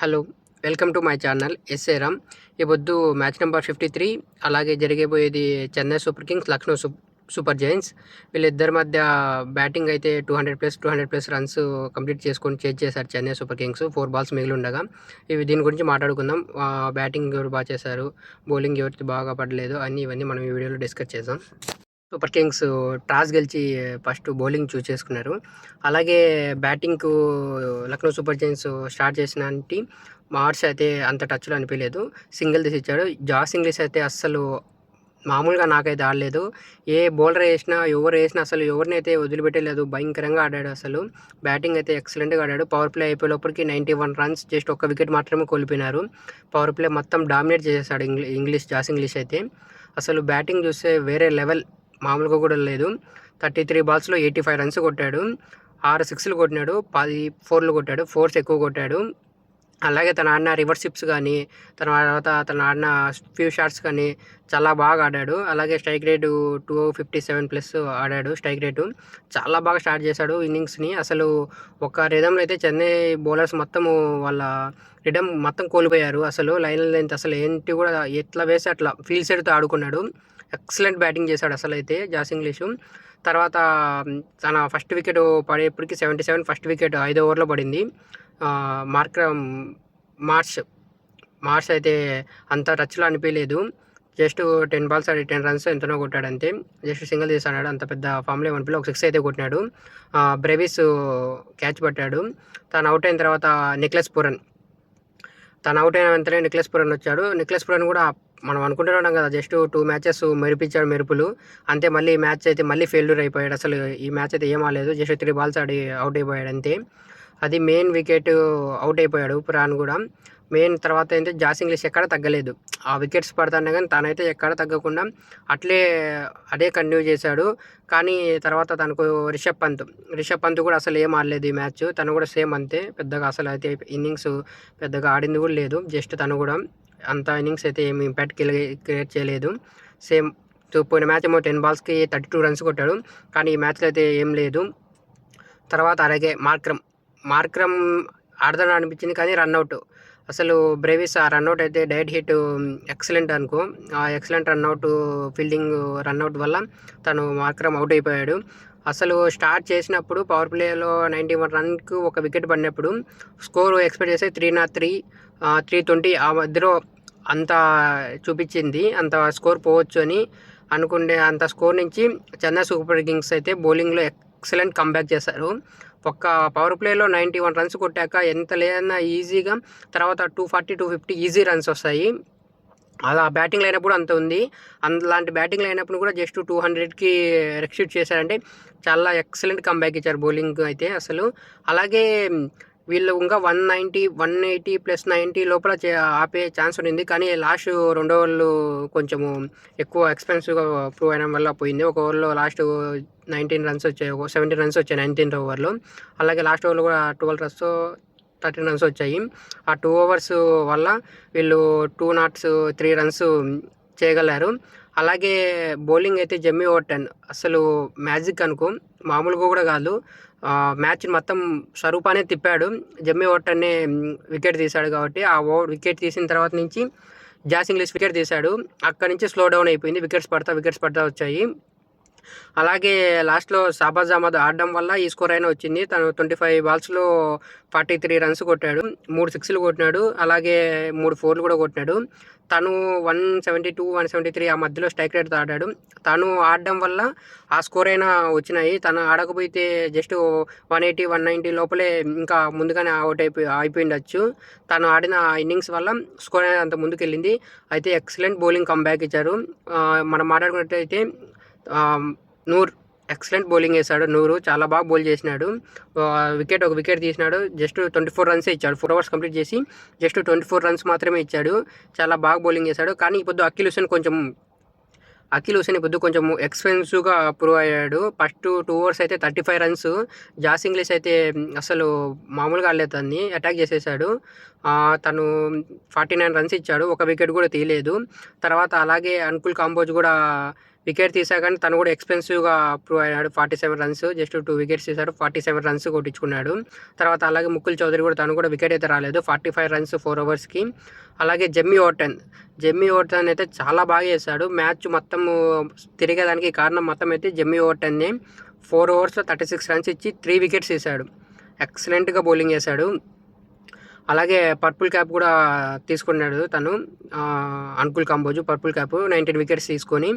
Hello! Welcome to my channel S A Ram. ఈ పొద్దు match number 53 అలాగే జరగబోయేది Chennai super kings, Lucknow super giants. వీళ్ళిద్దరి మధ్య బ్యాటింగ్ అయితే 200+ రన్స్ కంప్లీట్ చేసుకొని చేశారు చెన్నై సూపర్ కింగ్స్. 4 బాల్స్ మిగిలుండగా దీని గురించి మాట్లాడుకుందాం. బ్యాటింగ్ ఎవరు బాగా చేశారు, బౌలింగ్ ఎవరిది బాగా పడలేదు అని ఇవన్నీ మనం ఈ వీడియోలో డిస్కస్ చేద్దాం. సూపర్ కింగ్స్ టాస్ గెలిచి ఫస్ట్ బౌలింగ్ చూస్ చేసుకున్నారు. అలాగే బ్యాటింగ్కు లక్నో సూపర్ జెయింట్స్ స్టార్ట్ చేసినట్టి మార్స్ అయితే అంత టచ్లో అనిపించలేదు. సింగిల్ తీసి ఇచ్చాడు. జాస్ ఇంగ్లీష్ అయితే అస్సలు మామూలుగా నాకైతే ఆడలేదు. ఏ బౌలర్ వేసినా ఎవరు వేసినా అసలు ఎవరినైతే వదిలిపెట్టలేదు. భయంకరంగా ఆడాడు. అసలు బ్యాటింగ్ అయితే ఎక్సలెంట్గా ఆడాడు. పవర్ ప్లే అయిపోయేలోపలికి 91 రన్స్, జస్ట్ ఒక్క వికెట్ మాత్రమే కోల్పోయినారు. పవర్ ప్లే మొత్తం డామినేట్ చేసేసాడు జాస్ ఇంగ్లీష్ అయితే. అసలు బ్యాటింగ్ చూస్తే వేరే లెవెల్, మామూలుగా కూడా లేదు. 33 బాల్స్లో 85 రన్స్ కొట్టాడు. 6 సిక్స్లు కొట్టినాడు, 10 ఫోర్లు కొట్టాడు. ఫోర్స్ ఎక్కువ కొట్టాడు. అలాగే తను ఆడిన రివర్స్ కానీ తర్వాత తను ఆడిన ఫ్యూ షాట్స్ కానీ చాలా బాగా ఆడాడు. అలాగే స్ట్రైక్ రేటు 257+ ఆడాడు. స్ట్రైక్ రేటు చాలా బాగా స్టార్ట్ చేశాడు ఇన్నింగ్స్ని. అసలు ఒక రిధంలో అయితే చెన్నై బౌలర్స్ మొత్తము వాళ్ళ రిధమ్ మొత్తం కోల్పోయారు. అసలు లైన్ లెంత్ అసలు ఏంటి కూడా ఎట్లా వేసి అట్లా ఫీల్ సైడ్తో ఆడుకున్నాడు. ఎక్సలెంట్ బ్యాటింగ్ చేశాడు అసలు అయితే జాస్ ఇంగ్లీషు. తర్వాత తన ఫస్ట్ వికెట్ పడేప్పటికి 77, ఫస్ట్ వికెట్ 5 ఓవర్లో పడింది. మార్చ్ అయితే అంత టచ్లో అనిపించలేదు. జస్ట్ 10 బాల్స్ ఆడి 10 రన్స్ ఎంతనో కొట్టాడు అంతే. జస్ట్ సింగిల్ తీసాడు. అంత పెద్ద ఫామ్లో ఏమనిపించలేదు. ఒక 6 అయితే కొట్టినాడు. బ్రెవిస్ క్యాచ్ పట్టాడు. తను అవుట్ అయిన తర్వాత నిక్లెస్ పురన్ వచ్చాడు. నిక్లెస్ పురన్ కూడా మనం అనుకుంటూనే ఉన్నాం కదా, జస్ట్ 2 మ్యాచెస్ మెరిపించాడు మెరుపులు అంతే. మళ్ళీ ఈ మ్యాచ్ అయితే మళ్ళీ ఫెయిల్యూర్ అయిపోయాడు. అసలు ఈ మ్యాచ్ అయితే ఏం ఆడలేదు. జస్ట్ 3 బాల్స్ ఆడి అవుట్ అయిపోయాడు అంతే. అది మెయిన్ వికెట్ అవుట్ అయిపోయాడు పురాన్ కూడా. మెయిన్ తర్వాత అయితే జాస్ ఇంగ్లీష్ ఎక్కడ తగ్గలేదు. ఆ వికెట్స్ పడుతున్నాయి కానీ తనైతే ఎక్కడ తగ్గకుండా అదే కంటిన్యూ చేశాడు. కానీ తర్వాత తనకు రిషబ్ పంత్ కూడా అసలు ఏం ఆడలేదు ఈ మ్యాచ్. తను కూడా సేమ్ అంతే. పెద్దగా అసలు అయితే ఇన్నింగ్స్ పెద్దగా ఆడింది కూడా లేదు. జస్ట్ తను కూడా అంత ఇన్నింగ్స్ అయితే ఏమి ఇంపాక్ట్ క్రియేట్ చేయలేదు. సేమ్ పోయిన మ్యాచ్ ఏమో 10 బాల్స్కి 32 రన్స్ కొట్టాడు. కానీ ఈ మ్యాచ్లో అయితే ఏం లేదు. తర్వాత అలాగే మార్క్రమ్ ఆడదాని అనిపించింది కానీ రన్అట్. అసలు బ్రెవిస్ ఆ రన్అట్ అయితే డైరెక్ట్ హిట్ ఎక్సలెంట్ అనుకో. ఆ ఎక్సలెంట్ రన్అట్, ఫీల్డింగ్ రన్అట్ వల్ల తను మార్క్రమ్ అవుట్ అయిపోయాడు. అసలు స్టార్ట్ చేసినప్పుడు పవర్ ప్లేలో 91 రన్కు ఒక వికెట్ పడినప్పుడు స్కోర్ ఎక్స్పెక్ట్ చేస్తే 303, 320 ఆ మధ్యలో అంత చూపించింది. అంత స్కోర్ పోవచ్చు అని అనుకుంటే అంత స్కోర్ నుంచి చెన్నై సూపర్ కింగ్స్ అయితే బౌలింగ్లో ఎక్సలెంట్ కంబ్యాక్ చేశారు. ఒక్క పవర్ ప్లేలో 91 రన్స్ కొట్టాక ఎంత లేదన్నా ఈజీగా తర్వాత 240, 250 ఈజీ రన్స్ వస్తాయి. అలా బ్యాటింగ్ అయినప్పుడు అంత ఉంది. అలాంటి బ్యాటింగ్ అయినప్పుడు కూడా జస్ట్ 200కి రెక్స్ట్రిక్ట్ చేశారంటే చాలా ఎక్సలెంట్ కంబ్యాక్ ఇచ్చారు బౌలింగ్ అయితే అసలు. అలాగే వీళ్ళు ఇంకా 190, 180+90 లోపల ఆపే ఛాన్స్ ఉండింది. కానీ లాస్ట్ 2 ఓవర్లు కొంచెము ఎక్కువ ఎక్స్పెన్సివ్గా ప్రూవ్ అయిన వల్ల పోయింది. ఒక ఓవర్లో లాస్ట్ 19 రన్స్ వచ్చాయి, 17 రన్స్ వచ్చాయి 19th ఓవర్లో. అలాగే లాస్ట్ ఓవర్లో కూడా 13 రన్స్ వచ్చాయి. ఆ 2 ఓవర్స్ వల్ల వీళ్ళు 203 రన్స్ చేయగలరు. అలాగే బౌలింగ్ అయితే జమ్మీ ఓవర్టన్ అసలు మ్యాజిక్ అనుకో, మామూలుగా కూడా కాదు. మ్యాచ్ మొత్తం స్వరూపానే తిప్పాడు. జమ్మీ ఓవర్టన్నే వికెట్ తీశాడు కాబట్టి ఆ వికెట్ తీసిన తర్వాత నుంచి జాస్ ఇంగ్లీష్ వికెట్ తీశాడు. అక్కడి నుంచి స్లో డౌన్ అయిపోయింది. వికెట్స్ పడతా వచ్చాయి. అలాగే లాస్ట్లో షాబాజ్ అహ్మద్ ఆడడం వల్ల ఈ స్కోర్ అయినా వచ్చింది. తను 25 బాల్స్లో 43 రన్స్ కొట్టాడు. 3 సిక్స్లు కొట్టినాడు. అలాగే 3 ఫోర్లు కూడా కొట్టినాడు. తను 172, 173 ఆ మధ్యలో స్ట్రైక్ రేట్తో ఆడాడు. తను ఆడడం వల్ల ఆ స్కోర్ అయినా వచ్చినాయి. తను ఆడకపోతే జస్ట్ 180, 190 లోపలే ఇంకా ముందుగానే అవుట్ అయిపోయిండొచ్చు. తను ఆడిన ఇన్నింగ్స్ వల్ల స్కోర్ అనేది అంత ముందుకెళ్ళింది. అయితే ఎక్సలెంట్ బౌలింగ్ కంబ్యాక్ ఇచ్చారు. మనం మాట్లాడుకున్నట్లయితే నూర్ ఎక్సలెంట్ బౌలింగ్ వేశాడు. నూరు చాలా బాగా బౌల్ చేసినాడు. ఒక వికెట్ తీసినాడు. జస్ట్ 24 రన్సే ఇచ్చాడు. 4 ఓవర్స్ కంప్లీట్ చేసి జస్ట్ 24 రన్స్ మాత్రమే ఇచ్చాడు. చాలా బాగా బౌలింగ్ చేశాడు. కానీ ఇప్పుడు అఖిల్ హుసేన్ కొంచెం ఎక్స్పెన్సివ్గా ప్రూవ్ అయ్యాడు. ఫస్ట్ 2 ఓవర్స్ అయితే 35 రన్స్. జాస్ ఇంగ్లీష్ అయితే అసలు మామూలుగా ఆడలేదని అటాక్ చేసేసాడు. తను 49 రన్స్ ఇచ్చాడు. ఒక వికెట్ కూడా తీయలేదు. తర్వాత అలాగే అనుకుల్ కాంబోజ్ కూడా వికెట్ తీసా కానీ తను కూడా ఎక్స్పెన్సివ్గా ప్రూవ్ అయ్యాడు. 47 రన్స్, జస్ట్ 2 వికెట్స్ తీశాడు, 47 రన్స్ కొట్టించుకున్నాడు. తర్వాత అలాగే ముకుల్ చౌదరి కూడా తను కూడా వికెట్ అయితే రాలేదు, 45 రన్స్ 4 ఓవర్స్కి. అలాగే జెమ్మీ ఓవర్టన్ అయితే చాలా బాగా చేశాడు. మ్యాచ్ మొత్తం తిరిగేదానికి కారణం మొత్తం అయితే జెమ్మీ ఓవర్టన్నే. 4 ఓవర్స్లో 36 రన్స్ ఇచ్చి 3 వికెట్స్ తీశాడు. ఎక్సలెంట్గా బౌలింగ్ చేశాడు. అలాగే పర్పుల్ క్యాప్ కూడా తీసుకున్నాడు తను, అంకుల్ కంబోజు పర్పుల్ క్యాప్ 19 వికెట్స్ తీసుకొని.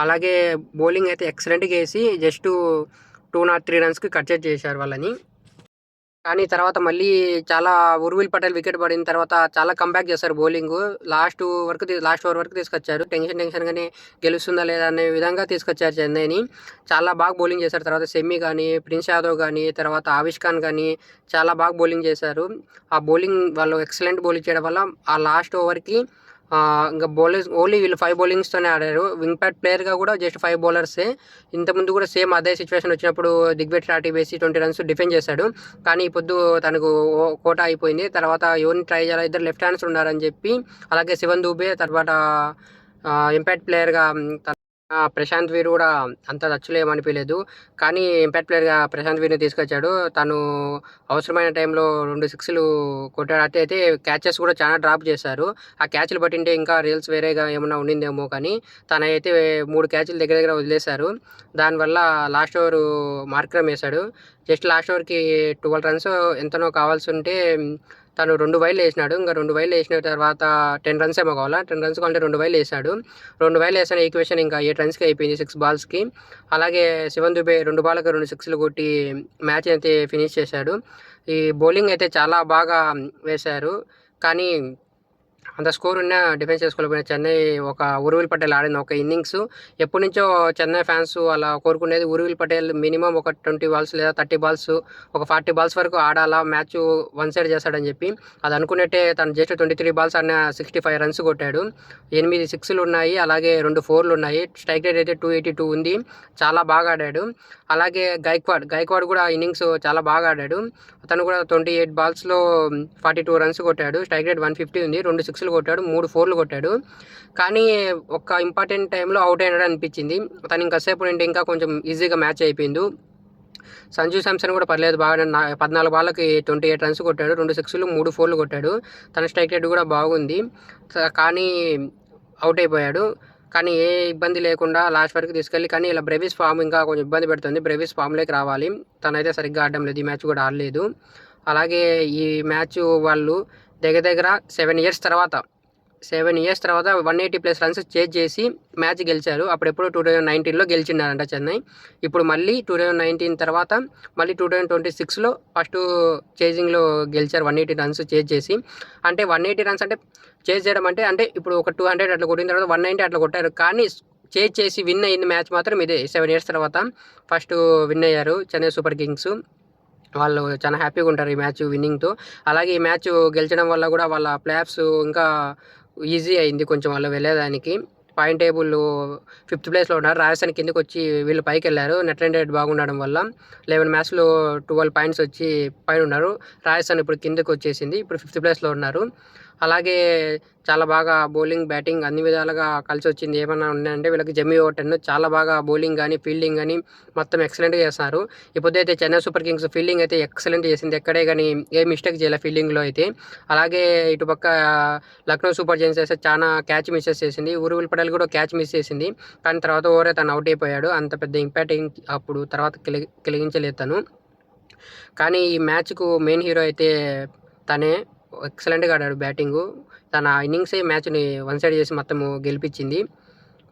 అలాగే బౌలింగ్ అయితే ఎక్సలెంట్గా వేసి జస్ట్ 203 రన్స్కి కట్ చేశారు వాళ్ళని. కానీ తర్వాత మళ్ళీ చాలా ఉర్విల్ పటేల్ వికెట్ పడిన తర్వాత చాలా కంబ్యాక్ చేశారు బౌలింగ్. లాస్ట్ ఓవర్ వరకు తీసుకొచ్చారు. టెన్షన్గానే గెలుస్తుందా లేదా అనే విధంగా తీసుకొచ్చారు చెన్నైని. చాలా బాగా బౌలింగ్ చేశారు. తర్వాత సెమీ కానీ, ప్రిన్స్ యాదవ్ కానీ, తర్వాత ఆవిష్ ఖాన్ కానీ చాలా బాగా బౌలింగ్ చేశారు. ఆ బౌలింగ్ వాళ్ళు ఎక్సలెంట్ బౌలింగ్ చేయడం వల్ల ఆ లాస్ట్ ఓవర్కి ఇంకా బౌలర్స్ ఓన్లీ వీళ్ళు 5 బౌలింగ్స్తోనే ఆడారు. వింగ్ ప్యాడ్ ప్లేయర్గా కూడా జస్ట్ 5 బౌలర్సే. ఇంతకుముందు కూడా సేమ్ అదే సిచ్యువేషన్ వచ్చినప్పుడు దిగ్విజయ్ షాటి వేసి 20 రన్స్ డిఫెండ్ చేశాడు. కానీ ఈ పొద్దు తనకు కోటా అయిపోయింది. తర్వాత ఎవరిని ట్రై చేయాలి, ఇద్దరు లెఫ్ట్ హ్యాండ్స్ ఉన్నారని చెప్పి, అలాగే శివన్ దూబే తర్వాత ఇంపాక్ట్ ప్లేయర్గా ప్రశాంత్ వీర్ కూడా అంత టచ్లో ఏమనిపించలేదు. కానీ ఇంపాక్ట్ ప్లేయర్గా ప్రశాంత్ వీర్ని తీసుకొచ్చాడు. తను అవసరమైన టైంలో 2 సిక్స్లు కొట్టాడు. అయితే క్యాచెస్ కూడా చాలా డ్రాప్ చేశారు. ఆ క్యాచ్లు పట్టింటే ఇంకా రీల్స్ వేరేగా ఏమన్నా ఉండిందేమో, కానీ తనైతే 3 క్యాచ్లు దగ్గర వదిలేశారు. దానివల్ల లాస్ట్ ఓవర్ మార్క్రమ్ వేశాడు. జస్ట్ లాస్ట్ ఓవర్కి 12 రన్స్ ఎంతనో కావాల్సి ఉంటే తను 2 వైడ్లు వేసినాడు. ఇంకా 2 వైడ్లు వేసిన తర్వాత 10 రన్స్ ఏమో కావాలా, 10 రన్స్ కావాలంటే 2 వైడ్లు వేసాడు. 2 వైడ్లు వేసిన ఈక్వేషన్ ఇంకా 8 రన్స్కి అయిపోయింది 6 బాల్స్కి. అలాగే శివన్ దుబే 2 బాల్కి 2 సిక్స్లు కొట్టి మ్యాచ్ అయితే ఫినిష్ చేశాడు. ఈ బౌలింగ్ అయితే చాలా బాగా వేశారు. కానీ అంత స్కోర్ ఉన్న డిఫెన్స్ చేసుకోలేకపోయిన చెన్నై ఒక ఉర్విల్ పటేల్ ఆడిన ఒక ఇన్నింగ్స్. ఎప్పటి నుంచో చెన్నై ఫ్యాన్స్ అలా కోరుకునేది ఉర్విల్ పటేల్ మినిమం ఒక 20 బాల్స్ లేదా 30 బాల్స్, ఒక 40 బాల్స్ వరకు ఆడాలా, మ్యాచ్ వన్ సైడ్ చేస్తాడని చెప్పి. అది అనుకున్నట్టే తను జస్ట్ 23 బాల్స్ ఆడిన 65 రన్స్ కొట్టాడు. 8 సిక్స్లు ఉన్నాయి, అలాగే 2 4లు ఉన్నాయి. స్ట్రైక్ రేట్ అయితే 282 ఉంది. చాలా బాగా ఆడాడు. అలాగే గైక్వాడ్ కూడా ఇన్నింగ్స్ చాలా బాగా ఆడాడు. అతను కూడా 28 బాల్స్లో 42 రన్స్ కొట్టాడు. స్ట్రైక్ రేట్ 150 ఉంది. 2 సిక్స్లు కొట్టాడు, 3 4లు కొట్టాడు. కానీ ఒక ఇంపార్టెంట్ టైంలో అవుట్ అయినాడు అనిపించింది. తను ఇంకాసేపు ఉంటే ఇంకా కొంచెం ఈజీగా మ్యాచ్ అయిపోయింది. సంజు శాంసన్ కూడా పర్లేదు, బాగా 14 బాళ్ళకి 28 రన్స్ కొట్టాడు, 2 సిక్స్లు 3 4లు కొట్టాడు. తన స్ట్రైక్ రేట్ కూడా బాగుంది. కానీ అవుట్ అయిపోయాడు. కానీ ఏ ఇబ్బంది లేకుండా లాస్ట్ వరకు తీసుకెళ్ళి, కానీ ఇలా బ్రెవిస్ ఫామ్ ఇంకా కొంచెం ఇబ్బంది పెడుతుంది. బ్రెవిస్ ఫామ్లోకి రావాలి. తనైతే సరిగ్గా ఆడడం లేదు, ఈ మ్యాచ్ కూడా ఆడలేదు. అలాగే ఈ మ్యాచ్ వాళ్ళు దగ్గర 7 ఇయర్స్ తర్వాత 180+ రన్స్ చేజ్ చేసి మ్యాచ్ గెలిచారు. అప్పుడెప్పుడు 2019లో గెలిచినారంట చెన్నై. ఇప్పుడు మళ్ళీ 2019 తర్వాత మళ్ళీ 2026లో ఫస్ట్ చేజింగ్లో గెలిచారు 180 రన్స్ చేజ్ చేసి. అంటే 180 రన్స్ అంటే చేజ్ చేయడం అంటే ఇప్పుడు ఒక 200 అట్లా కొట్టిన తర్వాత 190 అట్లా కొట్టారు. కానీ చేజ్ చేసి విన్ అయిన మ్యాచ్ మాత్రం ఇదే. 7 ఇయర్స్ తర్వాత ఫస్ట్ విన్ అయ్యారు చెన్నై సూపర్ కింగ్స్. వాళ్ళు చాలా హ్యాపీగా ఉంటారు ఈ మ్యాచ్ విన్నింగ్తో. అలాగే ఈ మ్యాచ్ గెలిచడం వల్ల కూడా వాళ్ళ ప్లేఆఫ్స్ ఇంకా ఈజీ అయింది కొంచెం వాళ్ళు వెళ్ళేదానికి. పాయింట్ టేబుల్ 5th ప్లేస్లో ఉన్నారు. రాజస్థాన్ కిందకి వచ్చి వీళ్ళు పైకి వెళ్ళారు. నెట్ రన్ రేట్ బాగుండడం వల్ల 11 మ్యాచ్లో 12 పాయింట్స్ వచ్చి పైన ఉన్నారు. రాజస్థాన్ ఇప్పుడు కిందకి వచ్చేసింది, ఇప్పుడు 5th ప్లేస్లో ఉన్నారు. అలాగే చాలా బాగా బౌలింగ్, బ్యాటింగ్ అన్ని విధాలుగా కలిసి వచ్చింది. ఏమన్నా ఉన్నాయంటే వీళ్ళకి జెమ్మీ ఓవర్టన్ చాలా బాగా బౌలింగ్ కానీ ఫీల్డింగ్ కానీ మొత్తం ఎక్సలెంట్గా చేస్తారు. ఇప్పుడు అయితే చెన్నై సూపర్ కింగ్స్ ఫీల్డింగ్ అయితే ఎక్సలెంట్ చేసింది, ఎక్కడే కానీ ఏ మిస్టేక్ చేయలే ఫీల్డింగ్లో అయితే. అలాగే ఇటుపక్క లక్నో సూపర్ జైంట్స్ అయితే చాలా క్యాచ్ మిస్సెస్ చేసింది. ఉర్విల్ పటేల్ కూడా క్యాచ్ మిస్ చేసింది, కానీ తర్వాత ఓవరే తను అవుట్ అయిపోయాడు. అంత పెద్ద ఇంపాక్ట్ అప్పుడు తర్వాత కలిగించలేదు తను. కానీ ఈ మ్యాచ్కు మెయిన్ హీరో అయితే తనే. ఎక్సలెంట్గా ఆడాడు బ్యాటింగు. తన ఇన్నింగ్సే మ్యాచ్ని వన్ సైడ్ చేసి మొత్తము గెలిపించింది.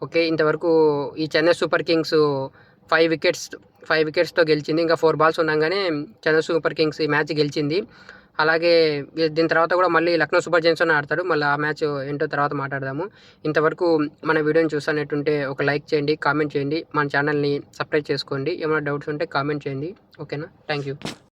ఓకే, ఇంతవరకు ఈ చెన్నై సూపర్ కింగ్స్ 5 వికెట్స్తో గెలిచింది. ఇంకా 4 బాల్స్ ఉండగానే చెన్నై సూపర్ కింగ్స్ ఈ మ్యాచ్ గెలిచింది. అలాగే దీని తర్వాత కూడా మళ్ళీ లక్నో సూపర్ జైంట్స్ ఆడతాడు. మళ్ళీ ఆ మ్యాచ్ ఏంటో తర్వాత మాట్లాడదాము. ఇంతవరకు మన వీడియోని చూస్తున్నట్టుంటే ఒక లైక్ చేయండి, కామెంట్ చేయండి, మన ఛానల్ని సబ్స్క్రైబ్ చేసుకోండి. ఏమైనా డౌట్స్ ఉంటే కామెంట్ చేయండి. ఓకేనా, థ్యాంక్ యూ.